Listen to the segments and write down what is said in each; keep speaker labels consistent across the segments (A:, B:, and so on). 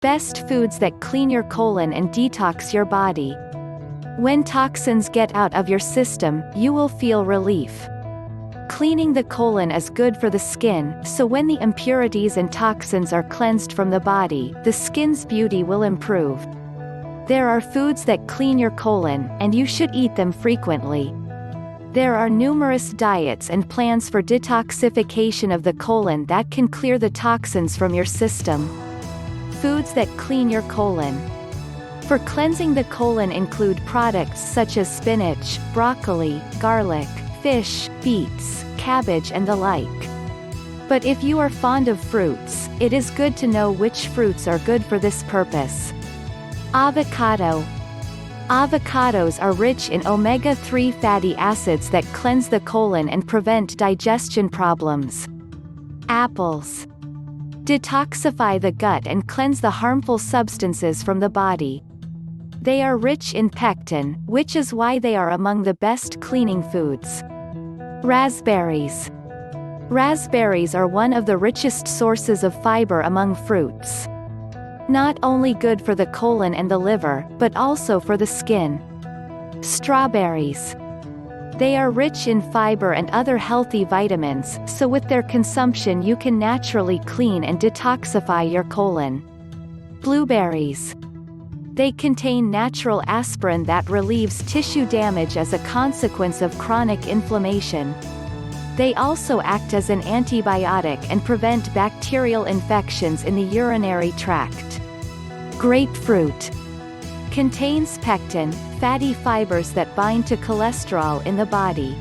A: Best foods that clean your colon and detox your body. When toxins get out of your system, you will feel relief. Cleaning the colon is good for the skin, so when the impurities and toxins are cleansed from the body, the skin's beauty will improve. There are foods that clean your colon, and you should eat them frequently. There are numerous diets and plans for detoxification of the colon that can clear the toxins from your system. Foods that clean your colon. For cleansing the colon include products such as spinach, broccoli, garlic, fish, beets, cabbage and the like. But if you are fond of fruits, it is good to know which fruits are good for this purpose. Avocado. Avocados are rich in omega-3 fatty acids that cleanse the colon and prevent digestion problems. Apples. Detoxify the gut and cleanse the harmful substances from the body. They are rich in pectin, which is why they are among the best cleaning foods. Raspberries. Raspberries are one of the richest sources of fiber among fruits. Not only good for the colon and the liver, but also for the skin. Strawberries. They are rich in fiber and other healthy vitamins, so with their consumption you can naturally clean and detoxify your colon. Blueberries. They contain natural aspirin that relieves tissue damage as a consequence of chronic inflammation. They also act as an antibiotic and prevent bacterial infections in the urinary tract. Grapefruit. Contains pectin, fatty fibers that bind to cholesterol in the body.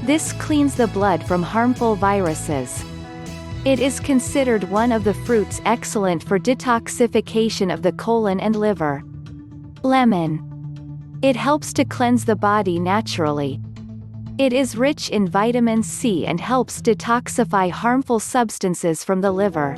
A: This cleans the blood from harmful viruses. It is considered one of the fruits excellent for detoxification of the colon and liver. Lemon. It helps to cleanse the body naturally. It is rich in vitamin C and helps detoxify harmful substances from the liver.